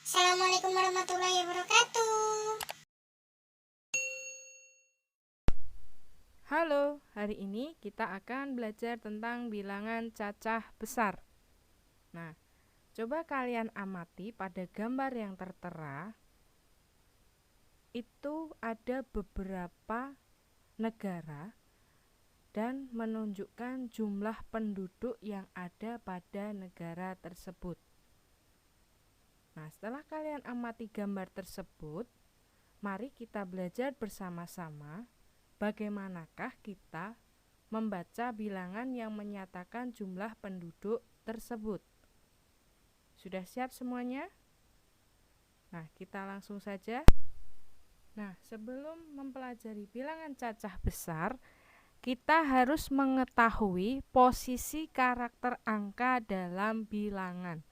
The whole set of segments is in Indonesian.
Assalamualaikum warahmatullahi wabarakatuh. Halo, hari ini kita akan belajar tentang bilangan cacah besar. Nah, coba kalian amati pada gambar yang tertera, itu ada beberapa negara dan menunjukkan jumlah penduduk yang ada pada negara tersebut. Nah, setelah kalian amati gambar tersebut, mari kita belajar bersama-sama bagaimanakah kita membaca bilangan yang menyatakan jumlah penduduk tersebut. Sudah siap semuanya? Nah, kita langsung saja. Nah, sebelum mempelajari bilangan cacah besar, kita harus mengetahui posisi karakter angka dalam bilangan.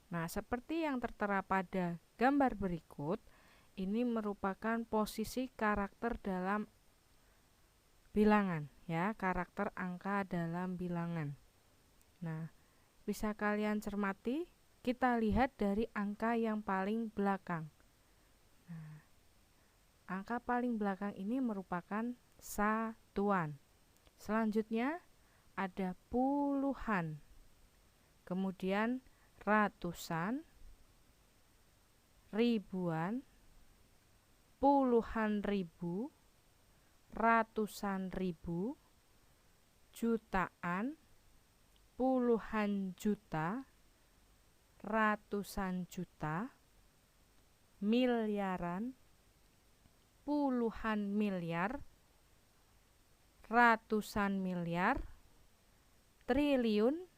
Nah, seperti yang tertera pada gambar berikut, ini merupakan posisi karakter dalam bilangan, ya, karakter angka dalam bilangan. Nah, bisa kalian cermati, kita lihat dari angka yang paling belakang. Nah, angka paling belakang ini merupakan satuan. Selanjutnya ada puluhan, kemudian ratusan, ribuan, puluhan ribu, ratusan ribu, jutaan, puluhan juta, ratusan juta, miliaran, puluhan miliar, ratusan miliar, triliun,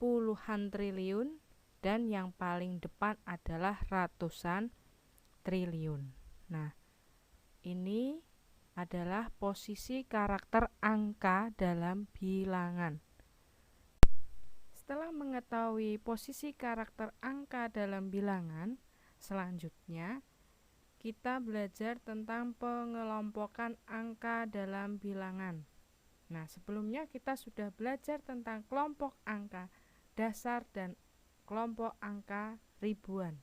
puluhan triliun, dan yang paling depan adalah ratusan triliun. Nah, ini adalah posisi karakter angka dalam bilangan. Setelah mengetahui posisi karakter angka dalam bilangan, selanjutnya kita belajar tentang pengelompokan angka dalam bilangan. Nah, sebelumnya kita sudah belajar tentang kelompok angka dasar dan kelompok angka ribuan.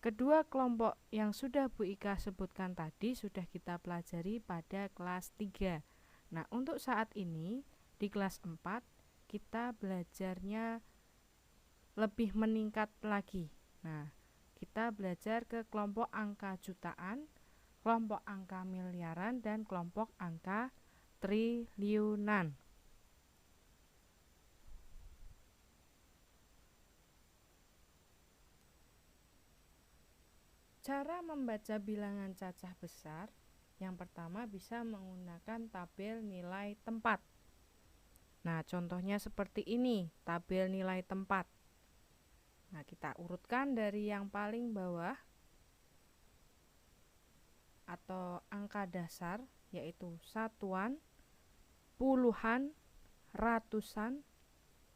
Kedua kelompok yang sudah Bu Ika sebutkan tadi sudah kita pelajari pada kelas 3. Nah, untuk saat ini di kelas 4 kita belajarnya lebih meningkat lagi. Nah, kita belajar ke kelompok angka jutaan, kelompok angka miliaran, dan kelompok angka triliunan. Cara membaca bilangan cacah besar, yang pertama bisa menggunakan tabel nilai tempat. Nah, contohnya seperti ini, tabel nilai tempat. Nah, kita urutkan dari yang paling bawah atau angka dasar, yaitu satuan, puluhan, ratusan,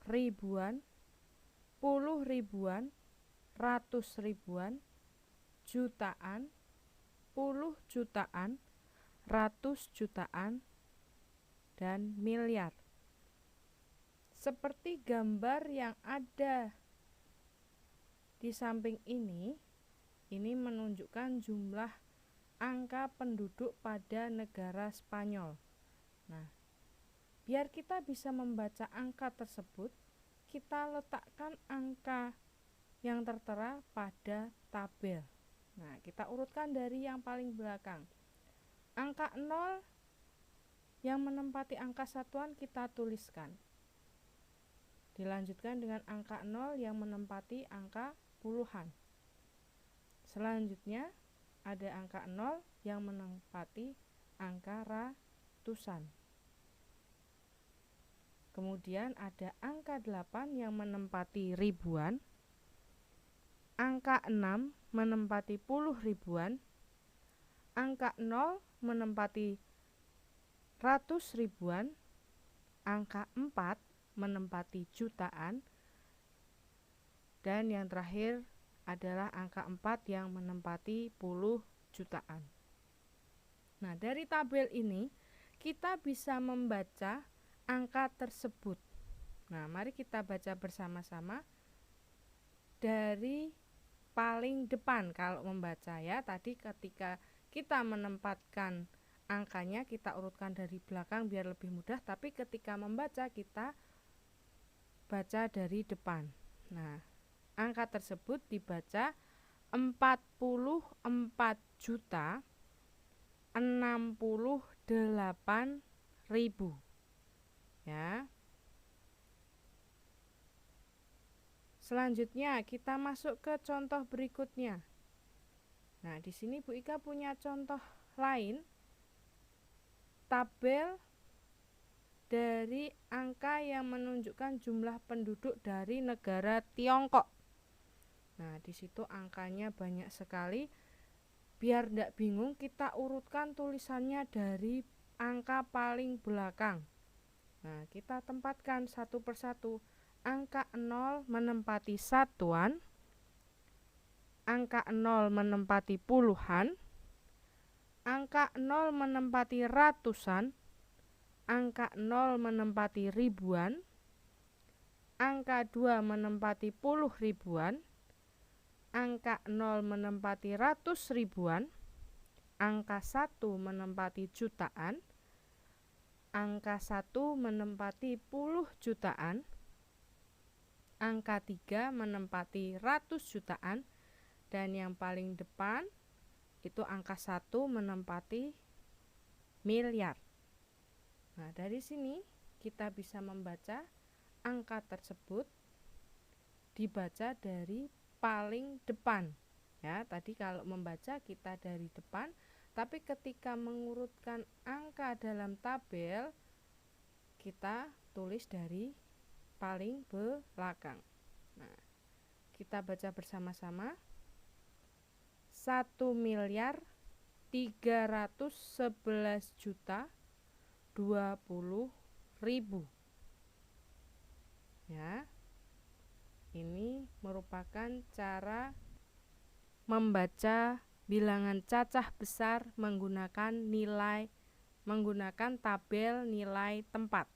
ribuan, puluh ribuan, ratus ribuan, jutaan, puluh jutaan, ratus jutaan, dan miliar. Seperti gambar yang ada di samping ini menunjukkan jumlah angka penduduk pada negara Spanyol. Nah, biar kita bisa membaca angka tersebut, kita letakkan angka yang tertera pada tabel. Nah, kita urutkan dari yang paling belakang. Angka 0 yang menempati angka satuan kita tuliskan. Dilanjutkan dengan angka 0 yang menempati angka puluhan. Selanjutnya ada angka 0 yang menempati angka ratusan. Kemudian ada angka 8 yang menempati ribuan, angka 6 menempati puluh ribuan, angka 0 menempati ratus ribuan, angka 4 menempati jutaan, dan yang terakhir adalah angka 4 yang menempati puluh jutaan. Nah, dari tabel ini kita bisa membaca angka tersebut. Nah, mari kita baca bersama-sama. dari paling depan kalau membaca ya. Tadi ketika kita menempatkan angkanya kita urutkan dari belakang biar lebih mudah, tapi ketika membaca kita baca dari depan. Nah, angka tersebut dibaca 44.068.000 ya. Selanjutnya kita masuk ke contoh berikutnya. Nah, di sini Bu Ika punya contoh lain, tabel dari angka yang menunjukkan jumlah penduduk dari negara Tiongkok. Nah, di situ angkanya banyak sekali. Biar tidak bingung, kita urutkan tulisannya dari angka paling belakang. Nah, kita tempatkan satu persatu. Angka 0 menempati satuan, angka 0 menempati puluhan, angka 0 menempati ratusan, angka 0 menempati ribuan, angka 2 menempati puluh ribuan, angka 0 menempati ratus ribuan, angka 1 menempati jutaan, angka 1 menempati puluh jutaan, angka 3 menempati ratus jutaan, dan yang paling depan itu angka 1 menempati miliar. Nah, dari sini kita bisa membaca angka tersebut dibaca dari paling depan. Ya, tadi kalau membaca kita dari depan, tapi ketika mengurutkan angka dalam tabel kita tulis dari paling belakang. Nah, kita baca bersama-sama. 1.311.020.000 ya. Ini merupakan cara membaca bilangan cacah besar menggunakan tabel nilai tempat.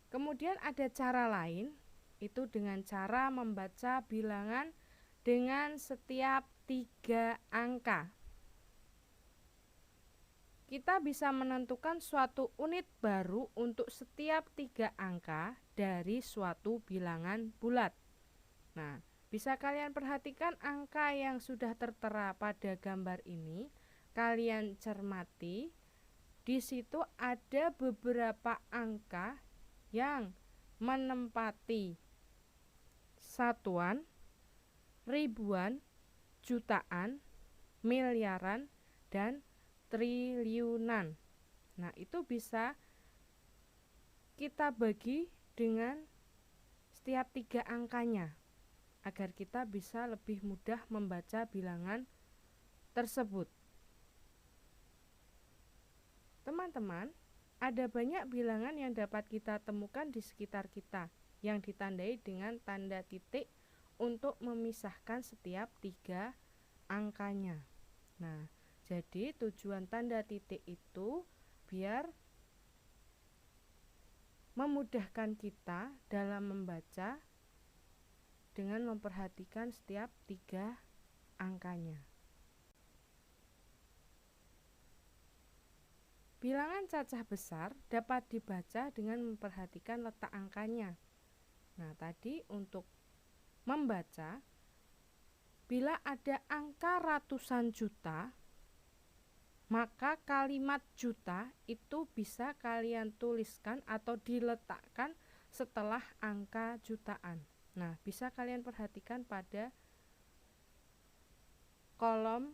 Kemudian ada cara lain, itu dengan cara membaca bilangan dengan setiap 3 angka. Kita bisa menentukan suatu unit baru untuk setiap 3 angka dari suatu bilangan bulat. Nah, bisa kalian perhatikan angka yang sudah tertera pada gambar ini, kalian cermati. Di situ ada beberapa angka yang menempati satuan, ribuan, jutaan, miliaran, dan triliunan. Nah, itu bisa kita bagi dengan setiap 3 angkanya agar kita bisa lebih mudah membaca bilangan tersebut. Teman-teman, ada banyak bilangan yang dapat kita temukan di sekitar kita yang ditandai dengan tanda titik untuk memisahkan setiap 3 angkanya. Nah, jadi tujuan tanda titik itu biar memudahkan kita dalam membaca dengan memperhatikan setiap 3 angkanya. Bilangan cacah besar dapat dibaca dengan memperhatikan letak angkanya. Nah, tadi untuk membaca, bila ada angka ratusan juta, maka kalimat juta itu bisa kalian tuliskan atau diletakkan setelah angka jutaan. Nah, bisa kalian perhatikan pada kolom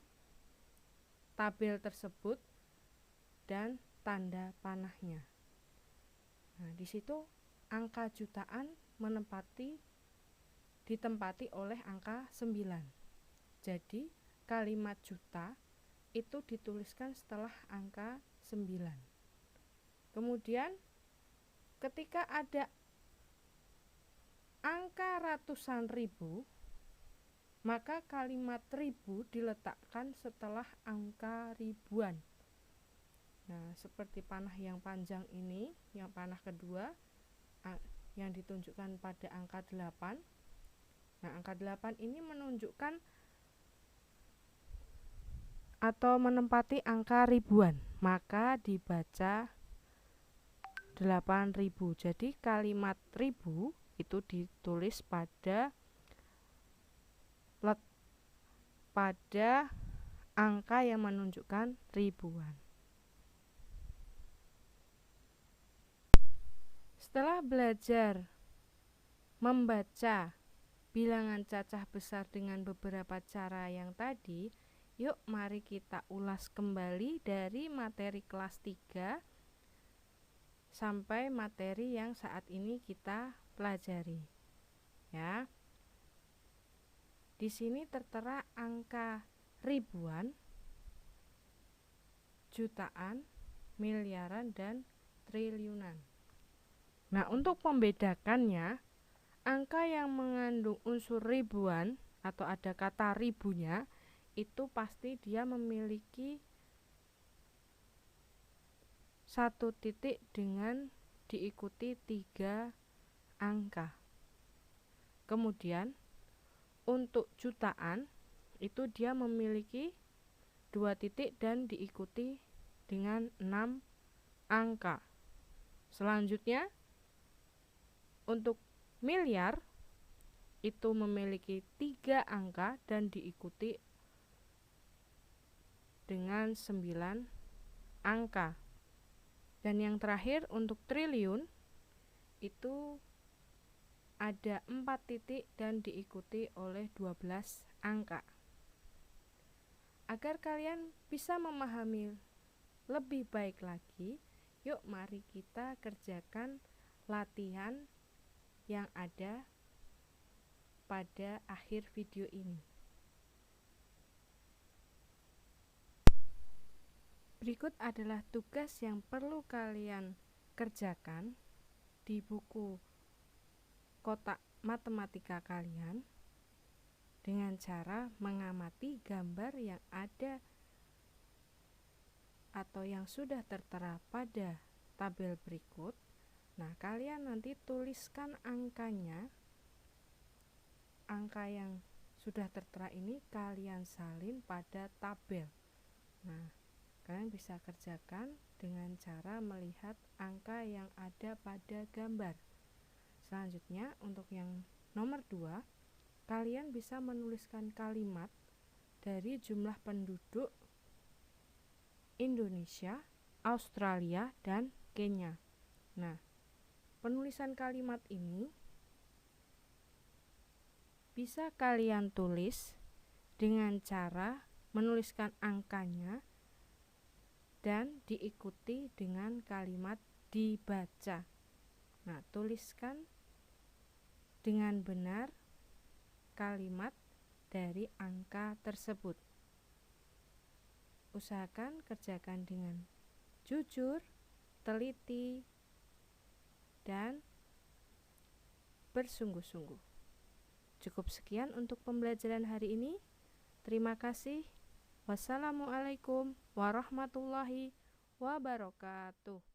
tabel tersebut dan tanda panahnya. Nah, di situ angka jutaan ditempati oleh angka 9. Jadi, kalimat juta itu dituliskan setelah angka 9. Kemudian, ketika ada angka ratusan ribu, maka kalimat ribu diletakkan setelah angka ribuan. Nah, seperti panah yang panjang ini, yang panah kedua, yang ditunjukkan pada angka 8. Nah, angka 8 ini menunjukkan atau menempati angka ribuan, maka dibaca 8.000. Jadi kalimat ribu itu ditulis pada angka yang menunjukkan ribuan. Setelah belajar membaca bilangan cacah besar dengan beberapa cara yang tadi, yuk mari kita ulas kembali dari materi kelas 3 sampai materi yang saat ini kita pelajari. Ya. Di sini tertera angka ribuan, jutaan, miliaran, dan triliunan. Nah, untuk membedakannya, angka yang mengandung unsur ribuan atau ada kata ribunya itu pasti dia memiliki satu titik dengan diikuti 3 angka. Kemudian untuk jutaan itu dia memiliki 2 titik dan diikuti dengan 6 angka. Selanjutnya untuk miliar itu memiliki 3 angka dan diikuti dengan 9 angka. Dan yang terakhir untuk triliun itu ada 4 titik dan diikuti oleh 12 angka. Agar kalian bisa memahami lebih baik lagi, yuk mari kita kerjakan latihan yang ada pada akhir video ini. Berikut adalah tugas yang perlu kalian kerjakan di buku kotak matematika kalian dengan cara mengamati gambar yang ada atau yang sudah tertera pada tabel berikut. Nah, kalian nanti tuliskan angkanya. Angka yang sudah tertera ini kalian salin pada tabel. Nah, kalian bisa kerjakan dengan cara melihat angka yang ada pada gambar. Selanjutnya untuk yang nomor 2, kalian bisa menuliskan kalimat dari jumlah penduduk Indonesia, Australia, dan Kenya. Nah, penulisan kalimat ini bisa kalian tulis dengan cara menuliskan angkanya dan diikuti dengan kalimat dibaca. Nah, tuliskan dengan benar kalimat dari angka tersebut. Usahakan kerjakan dengan jujur, teliti, dan bersungguh-sungguh. Cukup sekian untuk pembelajaran hari ini. Terima kasih. Wassalamualaikum warahmatullahi wabarakatuh.